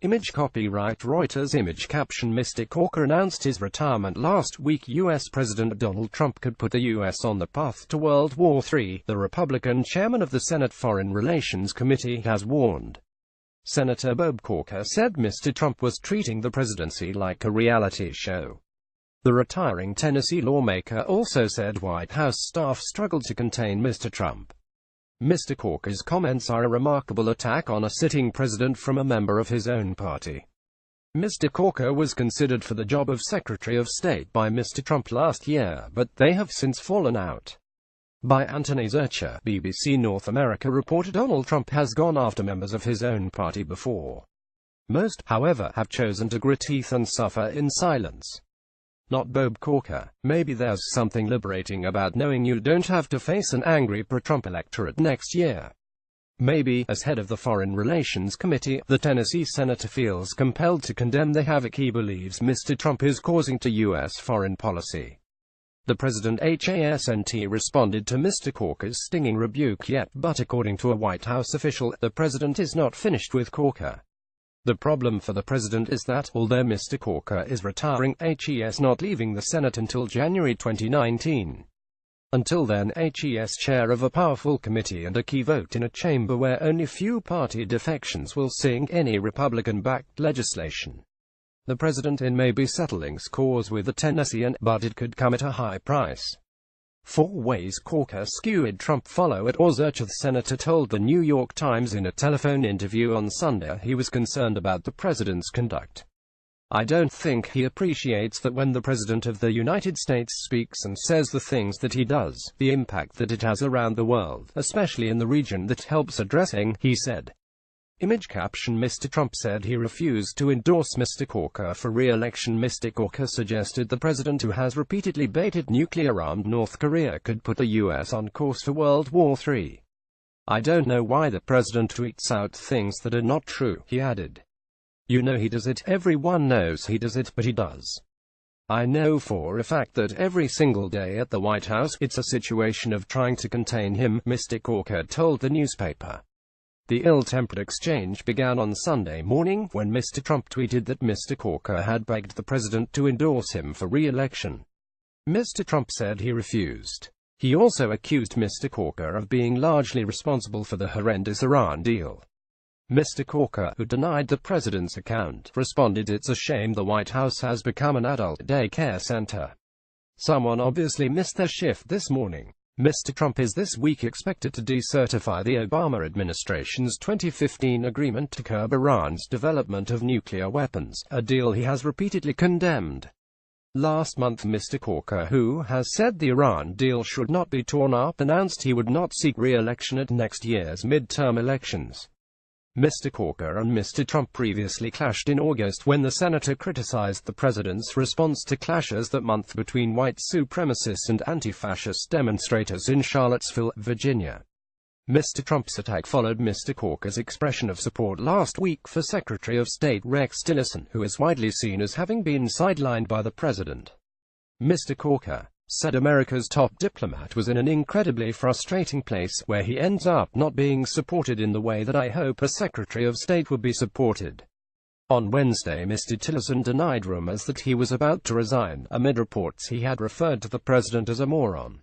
Image copyright Reuters. Image caption Mr. Corker announced his retirement last week. U.S. President Donald Trump could put the U.S. on the path to World War III, the Republican chairman of the Senate Foreign Relations Committee has warned. Senator Bob Corker said Mr. Trump was treating the presidency like a reality show. The retiring Tennessee lawmaker also said White House staff struggled to contain Mr. Trump. Mr. Corker's comments are a remarkable attack on a sitting president from a member of his own party. Mr. Corker was considered for the job of Secretary of State by Mr. Trump last year, but they have since fallen out. By Anthony Zurcher, BBC North America reported Donald Trump has gone after members of his own party before. Most, however, have chosen to grit teeth and suffer in silence. Not Bob Corker. Maybe there's something liberating about knowing you don't have to face an angry pro-Trump electorate next year. Maybe, as head of the Foreign Relations Committee, the Tennessee senator feels compelled to condemn the havoc he believes Mr. Trump is causing to U.S. foreign policy. The president hasn't responded to Mr. Corker's stinging rebuke yet, but according to a White House official, the president is not finished with Corker. The problem for the president is that, although Mr. Corker is retiring, he's not leaving the Senate until January 2019. Until then, he's chair of a powerful committee and a key vote in a chamber where only few party defections will sink any Republican-backed legislation. The president may be settling scores with the Tennessean, but it could come at a high price. 4 ways Corker skewed Trump. Follow it. Zurcher. The senator told the New York Times in a telephone interview on Sunday he was concerned about the president's conduct. "I don't think he appreciates that when the President of the United States speaks and says the things that he does, the impact that it has around the world, especially in the region that helps addressing," he said. Image caption Mr. Trump said he refused to endorse Mr. Corker for re-election. Mr. Corker suggested the president, who has repeatedly baited nuclear-armed North Korea, could put the U.S. on course for World War III. "I don't know why the president tweets out things that are not true," he added. "You know he does it, everyone knows he does it, but he does. I know for a fact that every single day at the White House, it's a situation of trying to contain him," Mr. Corker told the newspaper. The ill-tempered exchange began on Sunday morning, when Mr. Trump tweeted that Mr. Corker had begged the president to endorse him for re-election. Mr. Trump said he refused. He also accused Mr. Corker of being largely responsible for the horrendous Iran deal. Mr. Corker, who denied the president's account, responded, "It's a shame the White House has become an adult daycare center. Someone obviously missed their shift this morning." Mr. Trump is this week expected to decertify the Obama administration's 2015 agreement to curb Iran's development of nuclear weapons, a deal he has repeatedly condemned. Last month, Mr. Corker, who has said the Iran deal should not be torn up, announced he would not seek re-election at next year's midterm elections. Mr. Corker and Mr. Trump previously clashed in August when the senator criticized the president's response to clashes that month between white supremacists and anti-fascist demonstrators in Charlottesville, Virginia. Mr. Trump's attack followed Mr. Corker's expression of support last week for Secretary of State Rex Tillerson, who is widely seen as having been sidelined by the president. Mr. Corker said America's top diplomat was in an incredibly frustrating place, where he ends up not being supported in the way that I hope a Secretary of State would be supported. On Wednesday, Mr. Tillerson denied rumors that he was about to resign, amid reports he had referred to the president as a moron.